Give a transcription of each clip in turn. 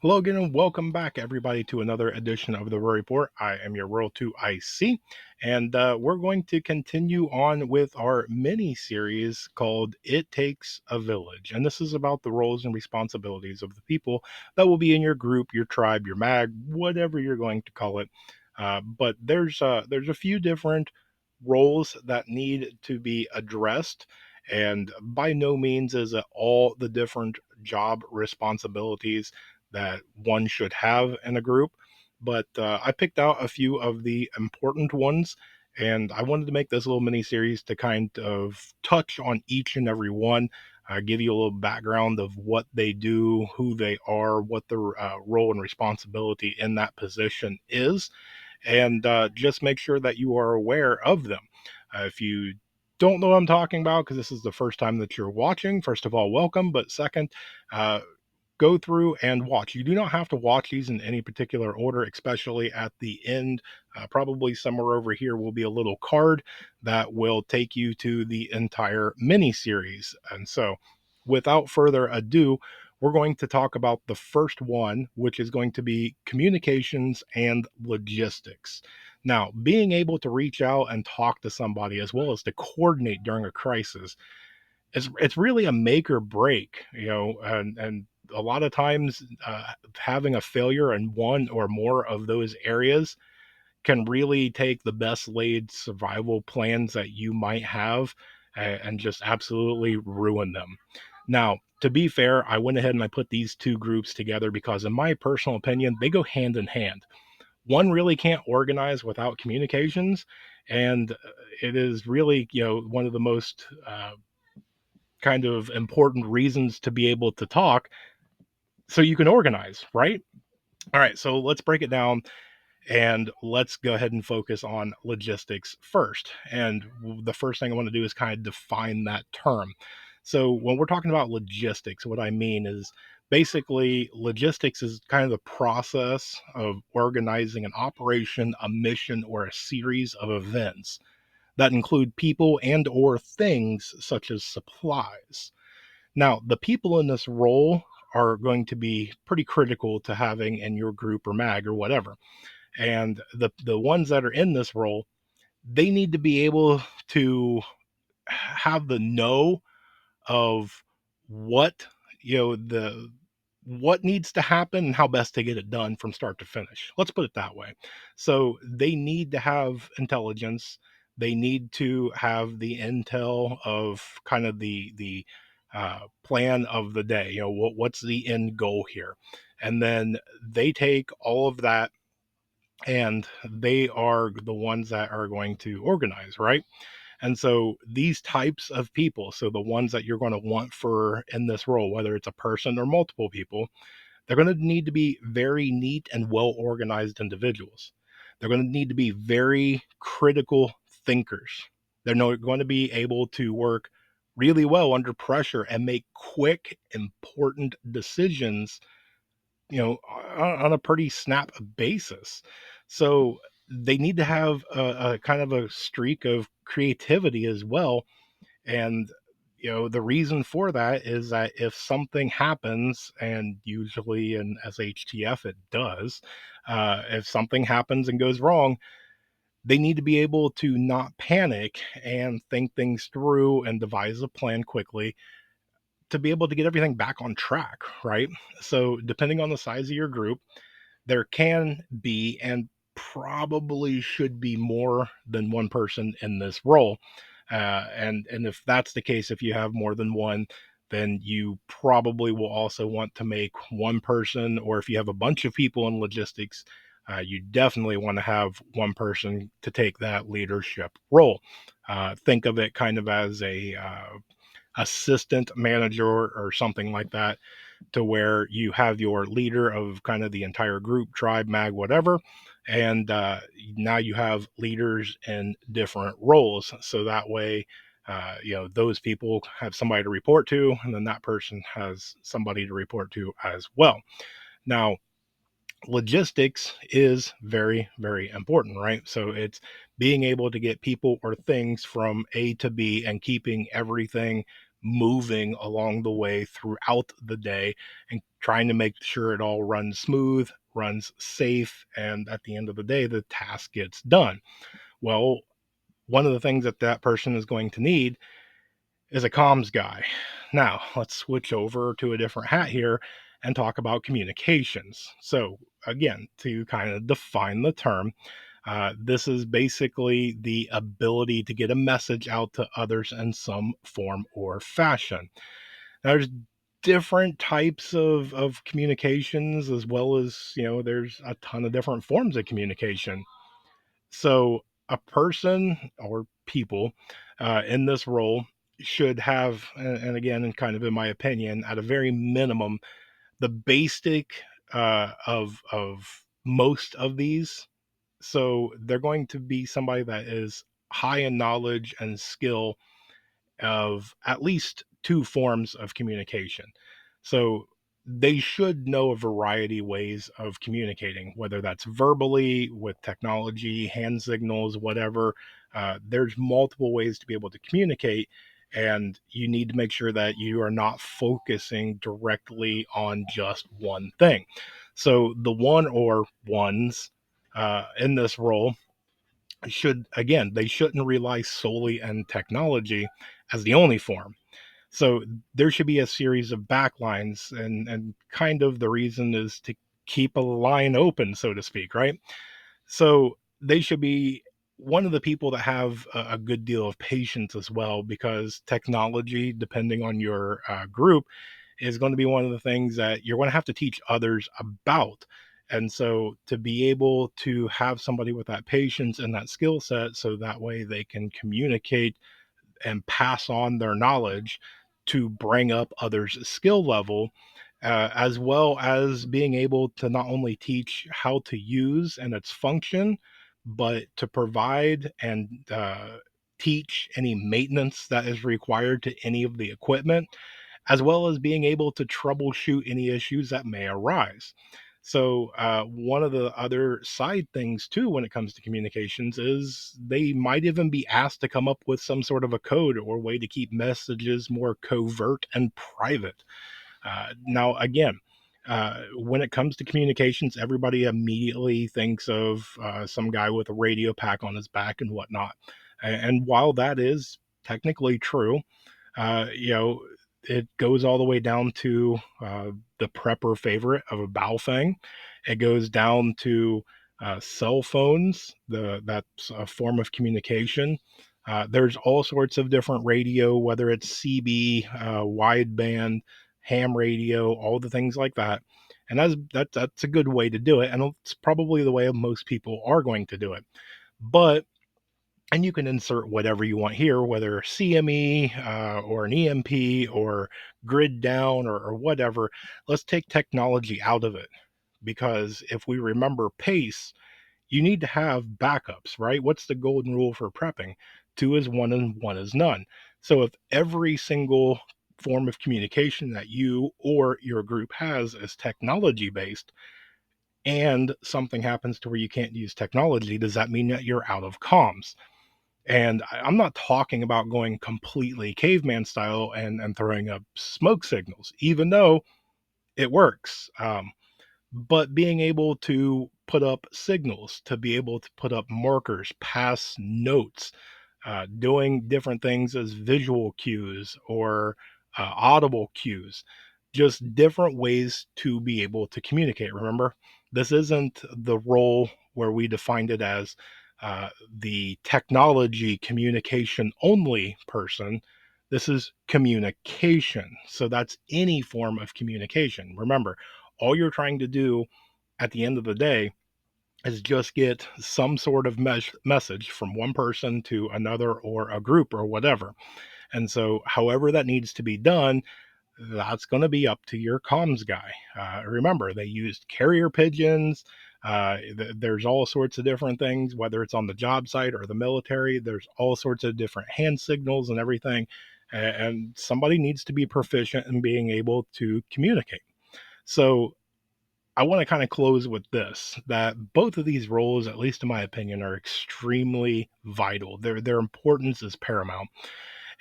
Hello again, and welcome back, everybody, to another edition of the Ruhr Report. I am your World 2 IC, and we're going to continue on with our mini series called It Takes a Village. And this is about the roles and responsibilities of the people that will be in your group, your tribe, your mag, whatever you're going to call it. But there's a few different roles that need to be addressed, and by no means is it all the different job responsibilities that one should have in a group. But I picked out a few of the important ones, and I wanted to make this little mini series to kind of touch on each and every one, give you a little background of what they do, who they are, what their role and responsibility in that position is, and just make sure that you are aware of them. If you don't know what I'm talking about, because this is the first time that you're watching, first of all, welcome. But second, uh, go through and watch. You do not have to watch these in any particular order, especially at the end. Probably somewhere over here will be a little card that will take you to the entire mini series. And so, without further ado, we're going to talk about the first one, which is going to be communications and logistics. Now, being able to reach out and talk to somebody as well as to coordinate during a crisis, it's really a make or break, and a lot of times having a failure in one or more of those areas can really take the best laid survival plans that you might have and just absolutely ruin them. Now, to be fair, I went ahead and I put these two groups together because, in my personal opinion, they go hand in hand. One really can't organize without communications, and it is really, one of the most kind of important reasons to be able to talk so you can organize, right? All right, so let's break it down and let's go ahead and focus on logistics first. And the first thing I want to do is kind of define that term. So, when we're talking about logistics, what I mean is basically logistics is kind of the process of organizing an operation, a mission, or a series of events that include people and or things such as supplies. Now, the people in this role are going to be pretty critical to having in your group or mag or whatever. And the ones that are in this role, they need to be able to have the know of what, the what needs to happen and how best to get it done from start to finish. Let's put it that way. So they need to have intelligence. They need to have the intel of kind of the plan of the day. What's the end goal here, and then they take all of that and they are the ones that are going to organize, right? And so these types of people, so the ones that you're going to want for in this role, whether it's a person or multiple people, they're going to need to be very neat and well organized individuals. They're going to need to be very critical thinkers. They're not going to be able to work really well under pressure and make quick, important decisions, on a pretty snap basis. So they need to have a kind of a streak of creativity as well. And the reason for that is that if something happens, and usually in SHTF it does, if something happens and goes wrong, they need to be able to not panic and think things through and devise a plan quickly to be able to get everything back on track, right? So, depending on the size of your group, there can be and probably should be more than one person in this role. And if that's the case, if you have more than one, then you probably will also want to make one person, or if you have a bunch of people in logistics, you definitely want to have one person to take that leadership role. Think of it kind of as a assistant manager or something like that, to where you have your leader of kind of the entire group, tribe, mag, whatever. And now you have leaders in different roles. So that way, those people have somebody to report to, and then that person has somebody to report to as well. Now, logistics is very, very important, right? So it's being able to get people or things from A to B and keeping everything moving along the way throughout the day and trying to make sure it all runs smooth, runs safe, and at the end of the day, the task gets done. Well, one of the things that that person is going to need is a comms guy. Now, let's switch over to a different hat here and talk about communications. So, again, to kind of define the term, this is basically the ability to get a message out to others in some form or fashion. Now, there's different types of communications, as well as, there's a ton of different forms of communication. So a person or people in this role should have, and again, and kind of in my opinion, at a very minimum, the basic of most of these. So they're going to be somebody that is high in knowledge and skill of at least two forms of communication. So they should know a variety of ways of communicating, whether that's verbally, with technology, hand signals, whatever. There's multiple ways to be able to communicate, and you need to make sure that you are not focusing directly on just one thing. So the one or ones in this role should, again, they shouldn't rely solely on technology as the only form. So there should be a series of backlines, and kind of the reason is to keep a line open, so to speak, right? So they should be one of the people that have a good deal of patience as well, because technology, depending on your group, is going to be one of the things that you're going to have to teach others about. And so to be able to have somebody with that patience and that skill set, so that way they can communicate and pass on their knowledge to bring up others' skill level, as well as being able to not only teach how to use and its function, but to provide and teach any maintenance that is required to any of the equipment, as well as being able to troubleshoot any issues that may arise. So, one of the other side things too, when it comes to communications, is they might even be asked to come up with some sort of a code or way to keep messages more covert and private. Now, again, when it comes to communications, everybody immediately thinks of some guy with a radio pack on his back and whatnot. And while that is technically true, you know, it goes all the way down to the prepper favorite of a bow thing. It goes down to cell phones. That's a form of communication. There's all sorts of different radio, whether it's CB, wideband, ham radio, all the things like that. And that's a good way to do it, and it's probably the way most people are going to do it. But and you can insert whatever you want here, whether CME or an EMP or grid down or whatever. Let's take technology out of it, because if we remember pace, you need to have backups, right? What's the golden rule for prepping? Two is one and one is none. So if every single form of communication that you or your group has is technology based, and something happens to where you can't use technology, does that mean that you're out of comms? And I'm not talking about going completely caveman style and throwing up smoke signals, even though it works. But being able to put up signals, to be able to put up markers, pass notes, doing different things as visual cues or audible cues, just different ways to be able to communicate. Remember, this isn't the role where we defined it as the technology communication only person. This is communication. So that's any form of communication. Remember, all you're trying to do at the end of the day is just get some sort of message from one person to another or a group or whatever. And so, however that needs to be done, that's going to be up to your comms guy. Remember, they used carrier pigeons. There's all sorts of different things, whether it's on the job site or the military. There's all sorts of different hand signals and everything. And somebody needs to be proficient in being able to communicate. So, I want to kind of close with this, that both of these roles, at least in my opinion, are extremely vital. Their importance is paramount.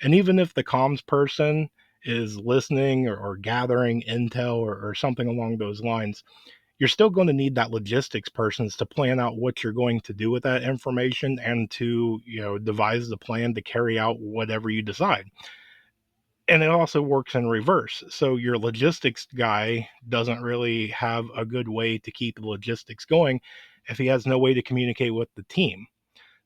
And even if the comms person is listening or gathering intel or something along those lines, you're still going to need that logistics persons to plan out what you're going to do with that information and to, devise the plan to carry out whatever you decide. And it also works in reverse. So your logistics guy doesn't really have a good way to keep the logistics going if he has no way to communicate with the team.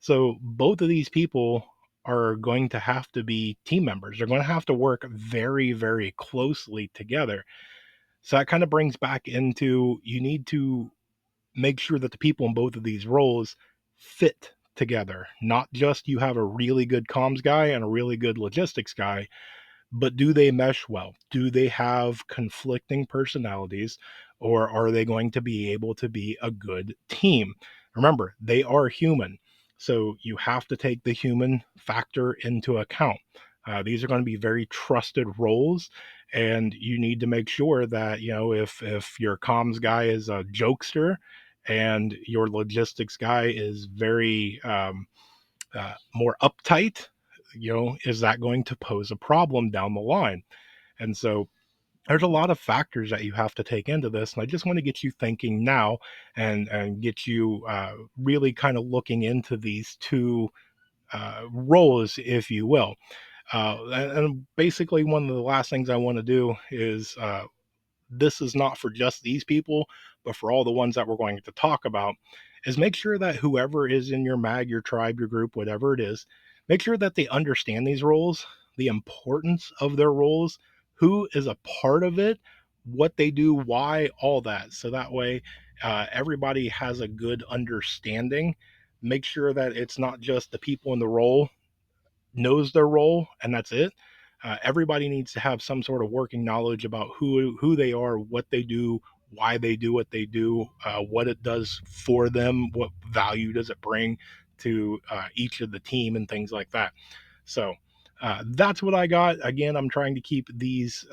So both of these people are going to have to be team members. They're going to have to work very, very closely together. So that kind of brings back into, you need to make sure that the people in both of these roles fit together. Not just you have a really good comms guy and a really good logistics guy, but do they mesh well? Do they have conflicting personalities, or are they going to be able to be a good team? Remember, they are human. So you have to take the human factor into account. These are going to be very trusted roles, and you need to make sure that, if your comms guy is a jokester and your logistics guy is very more uptight, is that going to pose a problem down the line? And so there's a lot of factors that you have to take into this. And I just want to get you thinking now and get you really kind of looking into these two roles, if you will. And basically, one of the last things I want to do is this is not for just these people, but for all the ones that we're going to talk about, is make sure that whoever is in your mag, your tribe, your group, whatever it is, make sure that they understand these roles, the importance of their roles, who is a part of it, what they do, why, all that. So that way, everybody has a good understanding. Make sure that it's not just the people in the role knows their role and that's it. Everybody needs to have some sort of working knowledge about who they are, what they do, why they do what they do, what it does for them, what value does it bring to each of the team, and things like that. So that's what I got. Again, I'm trying to keep these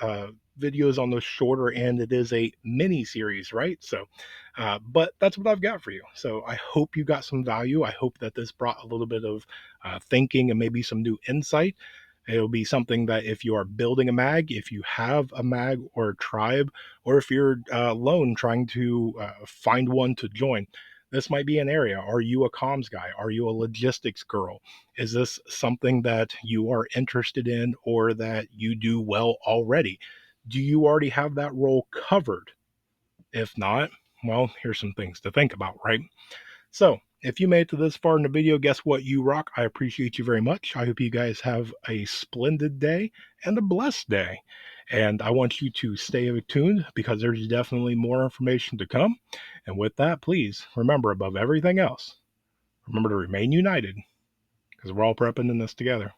videos on the shorter end. It is a mini series, right? So, but that's what I've got for you. So I hope you got some value. I hope that this brought a little bit of thinking and maybe some new insight. It'll be something that if you are building a mag, if you have a mag or a tribe, or if you're alone trying to find one to join, this might be an area. Are you a comms guy? Are you a logistics girl? Is this something that you are interested in or that you do well already? Do you already have that role covered? If not, well, here's some things to think about, right? So, if you made it to this far in the video, guess what? You rock. I appreciate you very much. I hope you guys have a splendid day and a blessed day. And I want you to stay tuned because there's definitely more information to come. And with that, please remember, above everything else, remember to remain united because we're all prepping in this together.